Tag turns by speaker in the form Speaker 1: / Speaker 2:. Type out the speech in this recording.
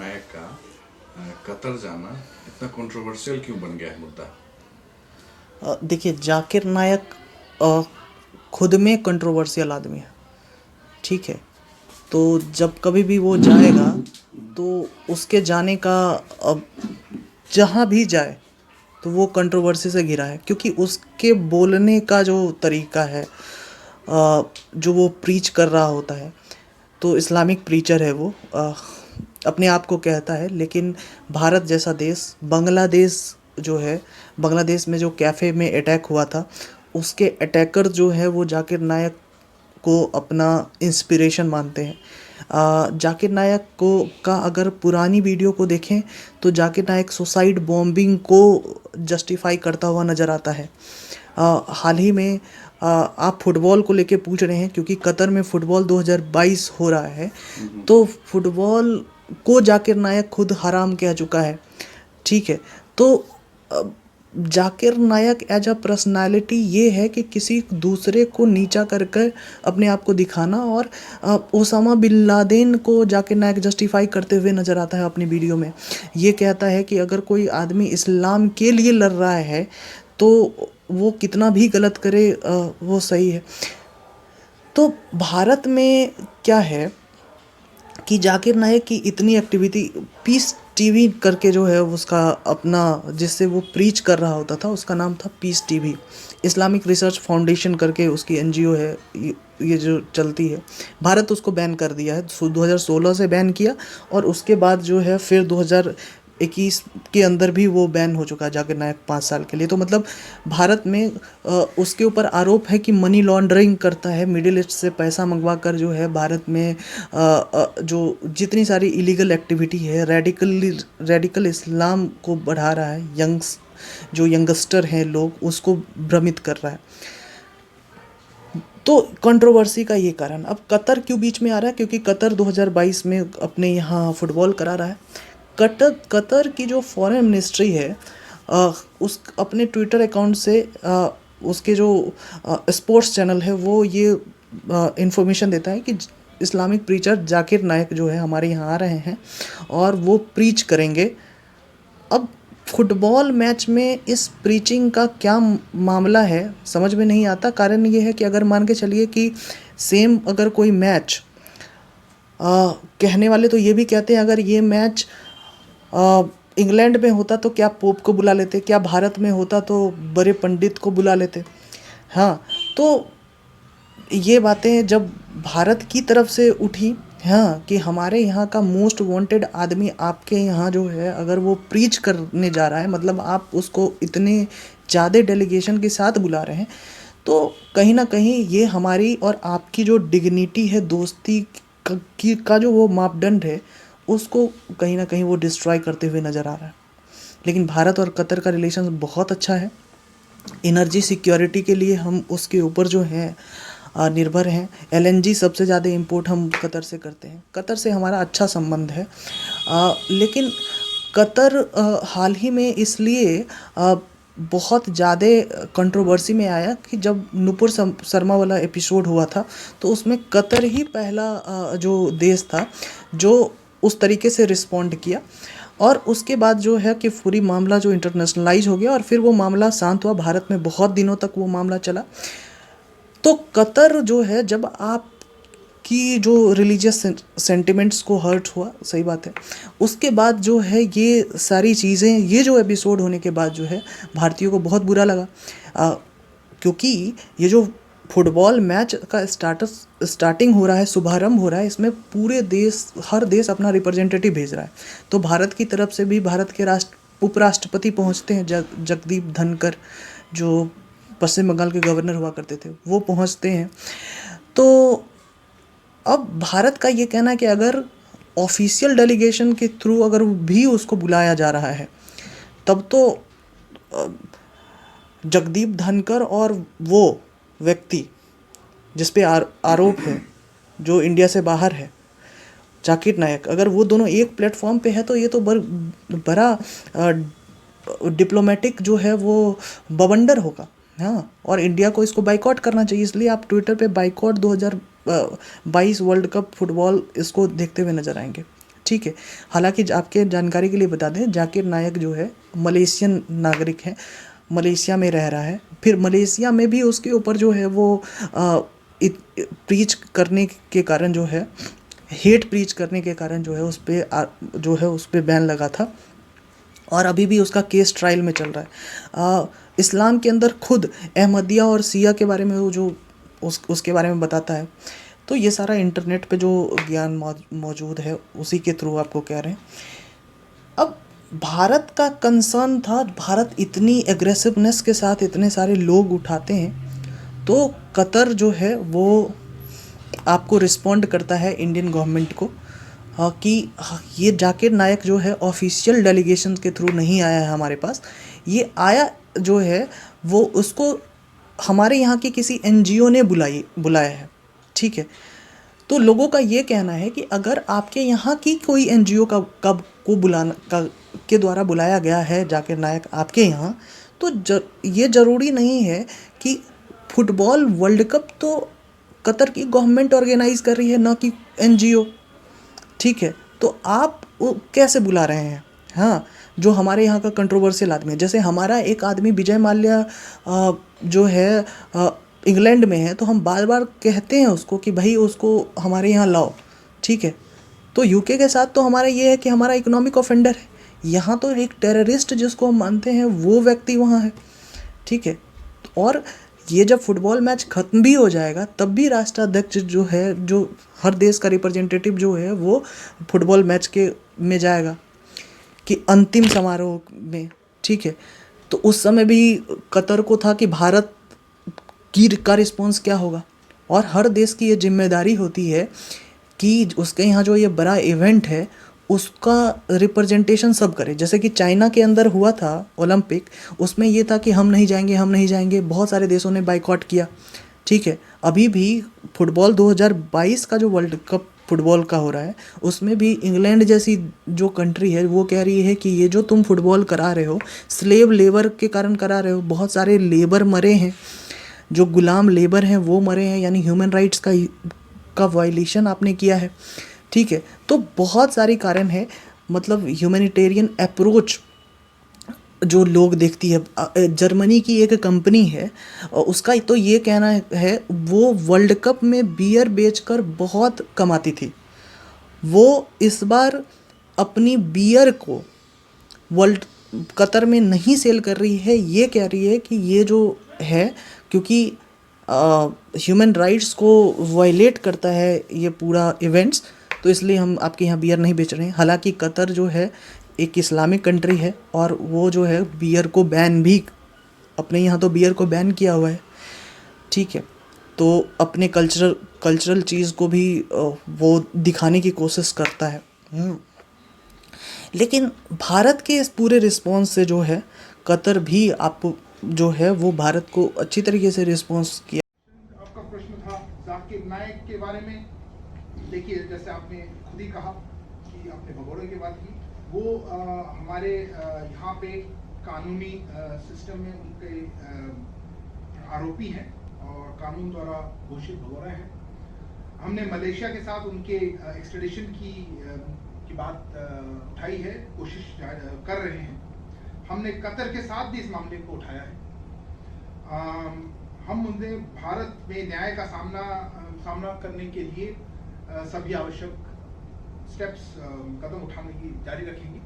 Speaker 1: नायक का कतर जाना इतना कंट्रोवर्शियल क्यों बन गया है मुद्दा?
Speaker 2: देखिए, जाकिर नायक खुद में कंट्रोवर्शियल आदमी है। ठीक है, तो जब कभी भी वो जाएगा तो उसके जाने का, अब जहाँ भी जाए तो वो कंट्रोवर्सी से घिरा है, क्योंकि उसके बोलने का जो तरीका है, जो वो प्रीच कर रहा होता है, तो इस्लामिक प्रीचर है वो। अपने आप को कहता है, लेकिन भारत जैसा देश, बांग्लादेश जो है, बांग्लादेश में जो कैफ़े में अटैक हुआ था, उसके अटैकर जो है वो जाकिर नायक को अपना इंस्पिरेशन मानते हैं। जाकिर नायक को का अगर पुरानी वीडियो को देखें तो जाकिर नायक सुसाइड बॉम्बिंग को जस्टिफाई करता हुआ नज़र आता है। हाल ही में आप फुटबॉल को लेके पूछ रहे हैं, क्योंकि कतर में फुटबॉल 2022 हो रहा है, तो फुटबॉल को जाकिर नायक खुद हराम कह चुका है। ठीक है, तो अ, जाकिर नायक एज अ पर्सनालिटी ये है कि किसी दूसरे को नीचा करके अपने आप को दिखाना, और ओसामा बिन लादेन को जाकिर नायक जस्टिफाई करते हुए नज़र आता है अपनी वीडियो में। ये कहता है कि अगर कोई आदमी इस्लाम के लिए लड़ रहा है तो वो कितना भी गलत करे, वो सही है। तो भारत में क्या है कि जाकिर नायक की इतनी एक्टिविटी, पीस टीवी करके जो है उसका अपना, जिससे वो प्रीच कर रहा होता था, उसका नाम था peace TV. Islamic research foundation करके उसकी एनजीओ है, ये जो चलती है। भारत उसको बैन कर दिया है, 2016 से बैन किया, और उसके बाद जो है फिर 2021 के अंदर भी वो बैन हो चुका है जाकिर नायक 5 साल के लिए। तो मतलब भारत में उसके ऊपर आरोप है कि मनी लॉन्ड्रिंग करता है, मिडिल ईस्ट से पैसा मंगवा कर जो है भारत में जो जितनी सारी इलीगल एक्टिविटी है, रेडिकल इस्लाम को बढ़ा रहा है, जो यंगस्टर हैं लोग, उसको भ्रमित कर रहा है। तो कंट्रोवर्सी का ये कारण। अब कतर क्यों बीच में आ रहा है? क्योंकि कतर 2022 में अपने यहाँ फुटबॉल करा रहा है। कतर की जो फॉरेन मिनिस्ट्री है, उस अपने ट्विटर अकाउंट से उसके जो स्पोर्ट्स चैनल है वो ये इंफॉर्मेशन देता है कि इस्लामिक प्रीचर जाकिर नायक जो है हमारे यहाँ आ रहे हैं और वो प्रीच करेंगे। अब फुटबॉल मैच में इस प्रीचिंग का क्या मामला है, समझ में नहीं आता। कारण ये है कि अगर मान के चलिए कि सेम अगर कोई मैच, कहने वाले तो ये भी कहते हैं अगर ये मैच इंग्लैंड में होता तो क्या पोप को बुला लेते, क्या भारत में होता तो बड़े पंडित को बुला लेते। हाँ, तो ये बातें जब भारत की तरफ से उठी, हाँ, कि हमारे यहाँ का मोस्ट वांटेड आदमी आपके यहाँ जो है अगर वो प्रीच करने जा रहा है, मतलब आप उसको इतने ज़्यादा डेलीगेशन के साथ बुला रहे हैं, तो कहीं ना कहीं ये हमारी और आपकी जो डिग्निटी है, दोस्ती का जो वो मापदंड है, उसको कहीं ना कहीं वो डिस्ट्रॉय करते हुए नज़र आ रहा है। लेकिन भारत और कतर का रिलेशन बहुत अच्छा है। एनर्जी सिक्योरिटी के लिए हम उसके ऊपर जो है निर्भर हैं। एलएनजी सबसे ज़्यादा इंपोर्ट हम कतर से करते हैं, कतर से हमारा अच्छा संबंध है। लेकिन कतर हाल ही में इसलिए बहुत ज़्यादा कंट्रोवर्सी में आया कि जब नुपुर शर्मा वाला एपिसोड हुआ था, तो उसमें कतर ही पहला जो देश था जो उस तरीके से रिस्पॉन्ड किया, और उसके बाद जो है कि पूरी मामला जो इंटरनेशनलाइज हो गया, और फिर वो मामला शांत हुआ। भारत में बहुत दिनों तक वो मामला चला। तो कतर जो है, जब आप की जो रिलीजियस सेंटिमेंट्स को हर्ट हुआ, सही बात है, उसके बाद जो है ये सारी चीज़ें, ये जो एपिसोड होने के बाद जो है भारतीयों को बहुत बुरा लगा। क्योंकि ये जो फुटबॉल मैच का स्टार्टिंग हो रहा है, शुभारंभ हो रहा है, इसमें पूरे देश, हर देश अपना रिप्रेजेंटेटिव भेज रहा है। तो भारत की तरफ से भी भारत के उपराष्ट्रपति पहुंचते हैं, जगदीप धनकर, जो पश्चिम बंगाल के गवर्नर हुआ करते थे, वो पहुंचते हैं। तो अब भारत का ये कहना है कि अगर ऑफिशियल डेलीगेशन के थ्रू अगर भी उसको बुलाया जा रहा है, तब तो जगदीप धनकर और वो व्यक्ति जिस पे आरोप है, जो इंडिया से बाहर है, जाकिर नायक, अगर वो दोनों एक प्लेटफॉर्म पे है तो ये तो बड़ा डिप्लोमेटिक जो है वो बवंडर होगा। हाँ, और इंडिया को इसको बाइकआउट करना चाहिए। इसलिए आप ट्विटर पे बाइकआउट 2022 वर्ल्ड कप फुटबॉल इसको देखते हुए नजर आएंगे। ठीक है। हालांकि आपके जानकारी के लिए बता दें, जाकिर नायक जो है मलेशियन नागरिक है, मलेशिया में रह रहा है। फिर मलेशिया में भी उसके ऊपर जो है वो प्रीच करने के कारण जो है, हेट प्रीच करने के कारण जो है उस पर बैन लगा था और अभी भी उसका केस ट्रायल में चल रहा है। इस्लाम के अंदर खुद अहमदिया और सिया के बारे में वो जो उसके बारे में बताता है। तो ये सारा इंटरनेट पे जो ज्ञान मौजूद है उसी के थ्रू आपको कह रहे हैं। अब भारत का कंसर्न था, भारत इतनी एग्रेसिवनेस के साथ इतने सारे लोग उठाते हैं तो कतर जो है वो आपको रिस्पॉन्ड करता है इंडियन गवर्नमेंट को कि ये जाकिर नायक जो है ऑफिशियल डेलीगेशन के थ्रू नहीं आया है हमारे पास, ये आया जो है वो उसको हमारे यहाँ की किसी एनजीओ ने बुलाया है, ठीक है। तो लोगों का ये कहना है कि अगर आपके यहाँ की कोई एनजीओ के द्वारा बुलाया गया है जाकिर नायक आपके यहाँ, तो ये ज़रूरी नहीं है कि फुटबॉल वर्ल्ड कप तो कतर की गवर्नमेंट ऑर्गेनाइज कर रही है, ना कि एनजीओ, ठीक है। तो आप वो कैसे बुला रहे हैं? हाँ, जो हमारे यहाँ का कंट्रोवर्शियल आदमी है, जैसे हमारा एक आदमी विजय माल्या जो है इंग्लैंड में है, तो हम बार बार कहते हैं उसको कि भाई उसको हमारे यहाँ लाओ, ठीक है। तो यूके के साथ तो हमारा ये है कि हमारा इकोनॉमिक ऑफेंडर है, यहाँ तो एक टेररिस्ट जिसको हम मानते हैं वो व्यक्ति वहाँ है, ठीक है। और ये जब फुटबॉल मैच ख़त्म भी हो जाएगा तब भी राष्ट्राध्यक्ष जो है, जो हर देश का रिप्रेजेंटेटिव जो है वो फुटबॉल मैच में जाएगा कि अंतिम समारोह में, ठीक है। तो उस समय भी कतर को था कि भारत का रिस्पॉन्स क्या होगा, और हर देश की ये जिम्मेदारी होती है कि उसके यहाँ जो ये बड़ा इवेंट है उसका रिप्रेजेंटेशन सब करे। जैसे कि चाइना के अंदर हुआ था ओलंपिक, उसमें ये था कि हम नहीं जाएंगे, बहुत सारे देशों ने बाइकॉट किया, ठीक है। अभी भी फुटबॉल 2022 का जो वर्ल्ड कप फुटबॉल का हो रहा है उसमें भी इंग्लैंड जैसी जो कंट्री है वो कह रही है कि ये जो तुम फुटबॉल करा रहे हो स्लेव लेबर के कारण करा रहे हो, बहुत सारे लेबर मरे हैं, जो गुलाम लेबर हैं वो मरे हैं, यानी ह्यूमन राइट्स का वायलेशन आपने किया है, ठीक है। तो बहुत सारी कारण है, मतलब ह्यूमैनिटेरियन अप्रोच जो लोग देखती है। जर्मनी की एक कंपनी है और उसका तो ये कहना है वो वर्ल्ड कप में बियर बेचकर बहुत कमाती थी, वो इस बार अपनी बियर को वर्ल्ड कतर में नहीं सेल कर रही है। ये कह रही है कि ये जो है क्योंकि ह्यूमन राइट्स को वायलेट करता है ये पूरा इवेंट्स, तो इसलिए हम आपके यहाँ बियर नहीं बेच रहे हैं। हालांकि कतर जो है एक इस्लामिक कंट्री है और वो जो है बियर को बैन भी, अपने यहाँ तो बियर को बैन किया हुआ है, ठीक है। तो अपने कल्चरल चीज़ को भी वो दिखाने की कोशिश करता है। लेकिन भारत के इस पूरे रिस्पॉन्स से जो है कतर भी आपको जो है वो भारत को अच्छी तरीके से रिस्पॉन्स किया।
Speaker 3: आपका प्रश्न था जाकिर नायक के बारे में। देखिए, जैसे आपने खुद ही कहा कि आपने भगोड़े की बात की, वो हमारे यहाँ पे कानूनी सिस्टम में उनके आरोपी हैं और कानून द्वारा घोषित भगोड़ा हैं। हमने मलेशिया के साथ उनके एक्सट्रेडिशन की बात उठाई है, कोशिश कर रहे हैं। हमने कतर के साथ भी इस मामले को उठाया है। हम उन्हें भारत में न्याय का सामना करने के लिए सभी आवश्यक स्टेप्स कदम उठाने की जारी रखेंगे।